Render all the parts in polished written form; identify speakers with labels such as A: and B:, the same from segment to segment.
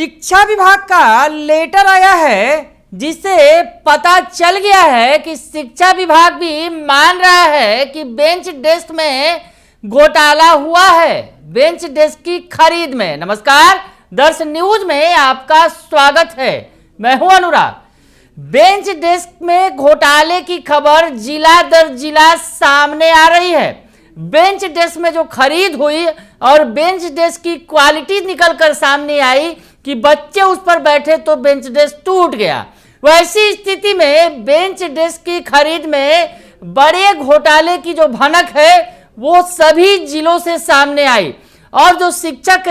A: शिक्षा विभाग का लेटर आया है जिससे पता चल गया है कि शिक्षा विभाग भी मान रहा है कि बेंच डेस्क में घोटाला हुआ है। बेंच डेस्क की खरीद में। नमस्कार, दर्श न्यूज में आपका स्वागत है। मैं हूं अनुराग। बेंच डेस्क में घोटाले की खबर जिला दर जिला सामने आ रही है। बेंच डेस्क में जो खरीद हुई और बेंच डेस्क की क्वालिटी निकलकर सामने आई कि बच्चे उस पर बैठे तो बेंच डेस्क टूट गया। वैसी स्थिति में बेंच डेस्क की खरीद में बड़े घोटाले की जो भनक है वो सभी जिलों से सामने आई और जो शिक्षक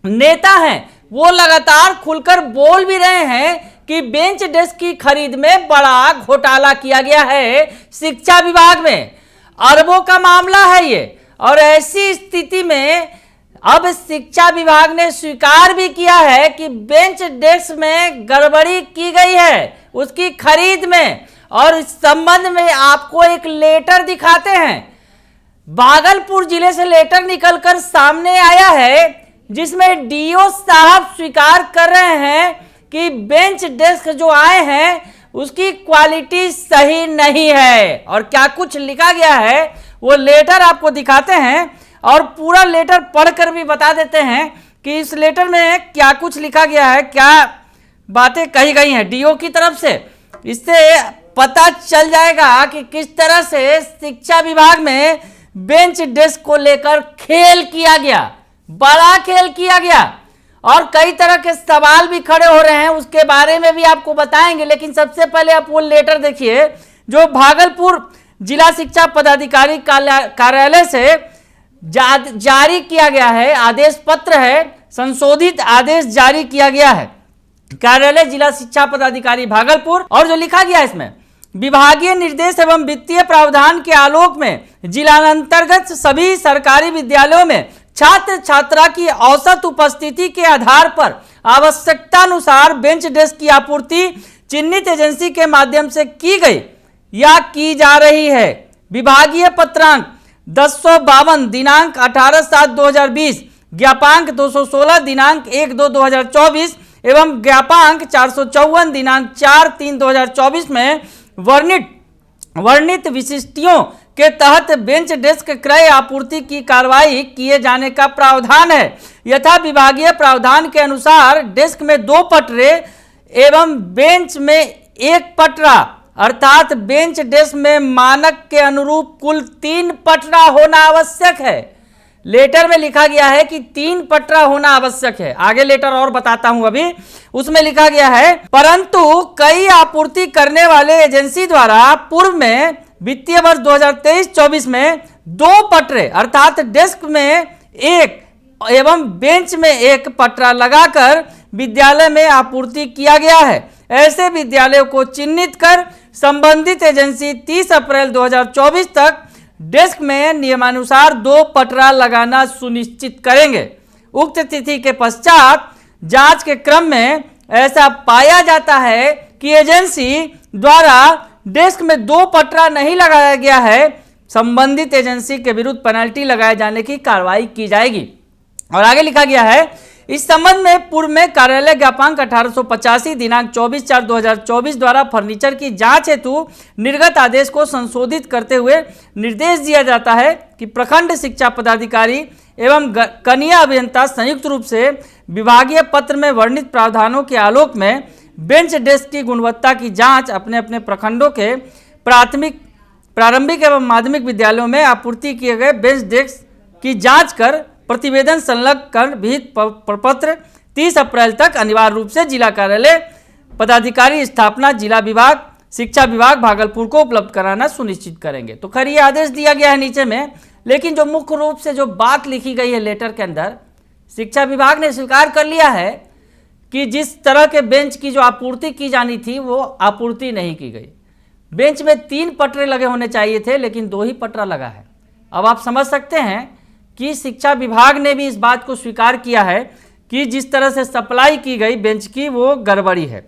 A: नेता हैं वो लगातार खुलकर बोल भी रहे हैं कि बेंच डेस्क की खरीद में बड़ा घोटाला किया गया है शिक्षा विभाग में। अरबों का मामला है ये। और ऐसी स्थिति में अब शिक्षा विभाग ने स्वीकार भी किया है कि बेंच डेस्क में गड़बड़ी की गई है उसकी खरीद में। और इस संबंध में आपको एक लेटर दिखाते हैं। भागलपुर जिले से लेटर निकलकर सामने आया है जिसमें डीओ साहब स्वीकार कर रहे हैं कि बेंच डेस्क जो आए हैं उसकी क्वालिटी सही नहीं है। और क्या कुछ लिखा गया है वो लेटर आपको दिखाते हैं और पूरा लेटर पढ़कर भी बता देते हैं कि इस लेटर में क्या कुछ लिखा गया है, क्या बातें कही गई हैं डीओ की तरफ से। इससे पता चल जाएगा कि किस तरह से शिक्षा विभाग में बेंच डेस्क को लेकर खेल किया गया, बड़ा खेल किया गया और कई तरह के सवाल भी खड़े हो रहे हैं। उसके बारे में भी आपको बताएंगे, लेकिन सबसे पहले आप वो लेटर देखिए जो भागलपुर जिला शिक्षा पदाधिकारी कार्यालय से जारी किया गया है। आदेश पत्र है, संशोधित आदेश जारी किया गया है कार्यालय जिला शिक्षा पदाधिकारी भागलपुर। और जो लिखा गया है इसमें, विभागीय निर्देश एवं वित्तीय प्रावधान के आलोक में जिलांतर्गत सभी सरकारी विद्यालयों में छात्र छात्रा की औसत उपस्थिति के आधार पर आवश्यकता अनुसार बेंच डेस्क की आपूर्ति चिन्हित एजेंसी के माध्यम से की गई या की जा रही है। विभागीय पत्रांक 1052 दिनांक 18/7/2020, ज्ञापांक 216 दिनांक 1/2/2024 एवं ज्ञापांक 454 दिनांक 4/3/2024 में वर्णित विशिष्टियों के तहत बेंच डेस्क क्रय आपूर्ति की कार्रवाई किए जाने का प्रावधान है। यथा विभागीय प्रावधान के अनुसार डेस्क में 2 पटरे एवं बेंच में 1 पटरा अर्थात बेंच डेस्क में मानक के अनुरूप कुल 3 पटरा होना आवश्यक है। लेटर में लिखा गया है कि 3 पटरा होना आवश्यक है। आगे लेटर और बताता हूं। अभी उसमें लिखा गया है, परंतु कई आपूर्ति करने वाले एजेंसी द्वारा पूर्व में वित्तीय वर्ष 2023-24 में 2 पटरे अर्थात डेस्क में 1 एवं बेंच में 1 पटरा लगाकर विद्यालय में आपूर्ति किया गया है। ऐसे विद्यालयों को चिन्हित कर संबंधित एजेंसी 30 अप्रैल 2024 तक डेस्क में नियमानुसार 2 पटरा लगाना सुनिश्चित करेंगे। उक्त तिथि के पश्चात जांच के क्रम में ऐसा पाया जाता है कि एजेंसी द्वारा डेस्क में 2 पटरा नहीं लगाया गया है, संबंधित एजेंसी के विरुद्ध पेनल्टी लगाए जाने की कार्रवाई की जाएगी। और आगे लिखा गया है, इस संबंध में पूर्व में कार्यालय ज्ञापांक 1885 दिनांक 24/4/2024 द्वारा फर्नीचर की जांच हेतु निर्गत आदेश को संशोधित करते हुए निर्देश दिया जाता है कि प्रखंड शिक्षा पदाधिकारी एवं कनीय अभियंता संयुक्त रूप से विभागीय पत्र में वर्णित प्रावधानों के आलोक में बेंच डेस्क की गुणवत्ता की जांच अपने अपने प्रखंडों के प्रारंभिक एवं माध्यमिक विद्यालयों में आपूर्ति किए गए बेंच डेस्क की जाँच कर प्रतिवेदन संलग्न कर विहित प्रपत्र 30 अप्रैल तक अनिवार्य रूप से जिला कार्यालय पदाधिकारी स्थापना जिला विभाग शिक्षा विभाग भागलपुर को उपलब्ध कराना सुनिश्चित करेंगे। तो खैर ये आदेश दिया गया है नीचे में, लेकिन जो मुख्य रूप से जो बात लिखी गई है लेटर के अंदर, शिक्षा विभाग ने स्वीकार कर लिया है कि जिस तरह के बेंच की जो आपूर्ति की जानी थी वो आपूर्ति नहीं की गई। बेंच में 3 पटरे लगे होने चाहिए थे लेकिन 2 ही पटरा लगा है। अब आप समझ सकते हैं कि शिक्षा विभाग ने भी इस बात को स्वीकार किया है कि जिस तरह से सप्लाई की गई बेंच की वो गड़बड़ी है।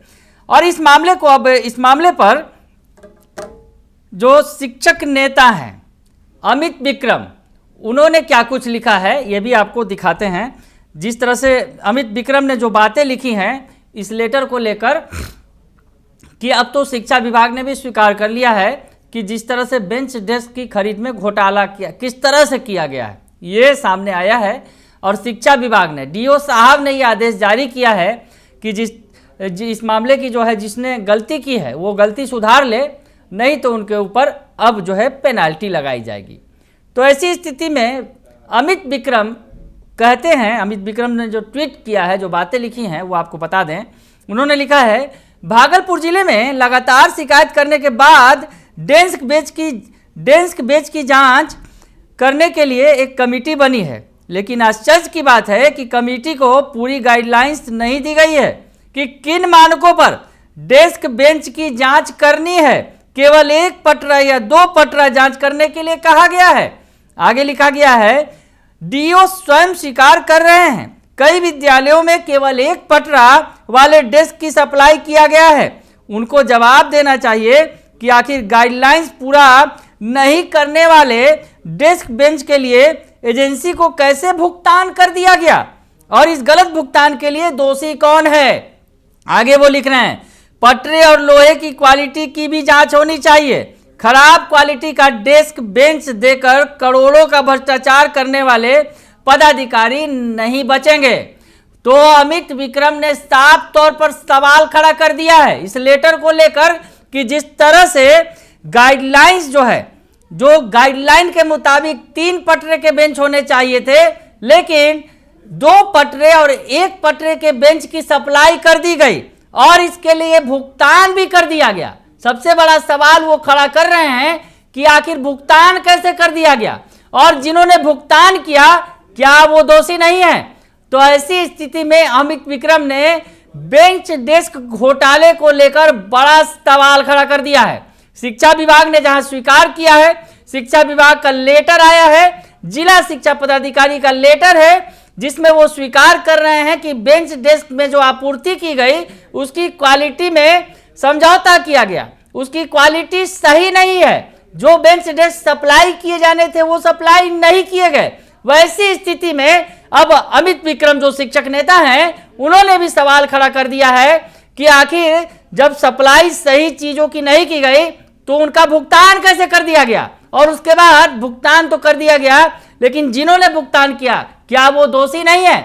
A: और इस मामले पर जो शिक्षक नेता हैं अमित विक्रम, उन्होंने क्या कुछ लिखा है ये भी आपको दिखाते हैं। जिस तरह से अमित विक्रम ने जो बातें लिखी हैं इस लेटर को लेकर, कि अब तो शिक्षा विभाग ने भी स्वीकार कर लिया है कि जिस तरह से बेंच डेस्क की खरीद में घोटाला किया, किस तरह से किया गया है, ये सामने आया है। और शिक्षा विभाग ने, डीओ साहब ने ये आदेश जारी किया है कि इस मामले की जो है जिसने गलती की है वो गलती सुधार ले, नहीं तो उनके ऊपर अब जो है पेनाल्टी लगाई जाएगी। तो ऐसी स्थिति में अमित विक्रम कहते हैं, अमित विक्रम ने जो ट्वीट किया है, जो बातें लिखी हैं वो आपको बता दें। उन्होंने लिखा है, भागलपुर जिले में लगातार शिकायत करने के बाद डेस्क बेंच की जांच करने के लिए एक कमेटी बनी है, लेकिन आश्चर्य की बात है कि कमेटी को पूरी गाइडलाइंस नहीं दी गई है कि किन मानकों पर डेस्क बेंच की जांच करनी है। केवल 1 पटरा या 2 पटरा जांच करने के लिए कहा गया है। आगे लिखा गया है, डीओ स्वयं स्वीकार कर रहे हैं कई विद्यालयों में केवल 1 पटरा वाले डेस्क की सप्लाई किया गया है। उनको जवाब देना चाहिए कि आखिर गाइडलाइंस पूरा नहीं करने वाले डेस्क बेंच के लिए एजेंसी को कैसे भुगतान कर दिया गया और इस गलत भुगतान के लिए दोषी कौन है। आगे वो लिख रहे हैं, पटरे और लोहे की क्वालिटी की भी जांच होनी चाहिए। खराब क्वालिटी का डेस्क बेंच देकर करोड़ों का भ्रष्टाचार करने वाले पदाधिकारी नहीं बचेंगे। तो अमित विक्रम ने साफ तौर पर सवाल खड़ा कर दिया है इस लेटर को लेकर कि जिस तरह से गाइडलाइंस जो है, जो गाइडलाइन के मुताबिक 3 पटरे के बेंच होने चाहिए थे, लेकिन 2 पटरे और 1 पटरे के बेंच की सप्लाई कर दी गई और इसके लिए भुगतान भी कर दिया गया। सबसे बड़ा सवाल वो खड़ा कर रहे हैं कि आखिर भुगतान कैसे कर दिया गया और जिन्होंने भुगतान किया क्या वो दोषी नहीं है। तो ऐसी स्थिति में अमित विक्रम ने बेंच डेस्क घोटाले को लेकर बड़ा सवाल खड़ा कर दिया है। शिक्षा विभाग ने जहां स्वीकार किया है, शिक्षा विभाग का लेटर आया है, जिला शिक्षा पदाधिकारी का लेटर है जिसमें वो स्वीकार कर रहे हैं कि बेंच डेस्क में जो आपूर्ति की गई उसकी क्वालिटी में समझौता किया गया, उसकी क्वालिटी सही नहीं है। जो बेंच डेस्क सप्लाई किए जाने थे वो सप्लाई नहीं किए गए। वैसी स्थिति में अब अमित विक्रम जो शिक्षक नेता हैं उन्होंने भी सवाल खड़ा कर दिया है कि आखिर जब सप्लाई सही चीजों की नहीं की गई तो उनका भुगतान कैसे कर दिया गया। और उसके बाद भुगतान तो कर दिया गया, लेकिन जिन्होंने भुगतान किया क्या वो दोषी नहीं है।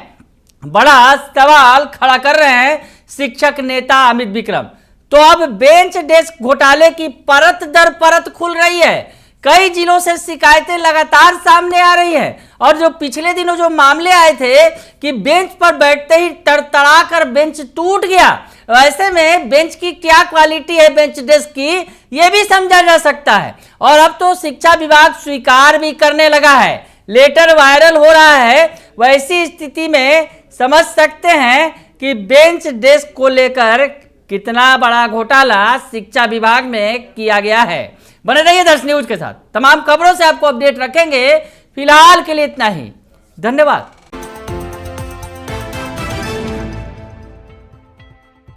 A: बड़ा सवाल खड़ा कर रहे हैं शिक्षक नेता अमित विक्रम। तो अब बेंच डेस्क घोटाले की परत दर परत खुल रही है। कई जिलों से शिकायतें लगातार सामने आ रही हैं और जो पिछले दिनों जो मामले आए थे कि बेंच पर बैठते ही तड़तड़ा कर बेंच टूट गया, ऐसे में बेंच की क्या क्वालिटी है बेंच डेस्क की यह भी समझा जा सकता है। और अब तो शिक्षा विभाग स्वीकार भी करने लगा है, लेटर वायरल हो रहा है। वैसी स्थिति में समझ सकते हैं कि बेंच डेस्क को लेकर कितना बड़ा घोटाला शिक्षा विभाग में किया गया है। बने रहिए दर्श न्यूज के साथ, तमाम खबरों से आपको अपडेट रखेंगे। फिलहाल के लिए इतना ही, धन्यवाद।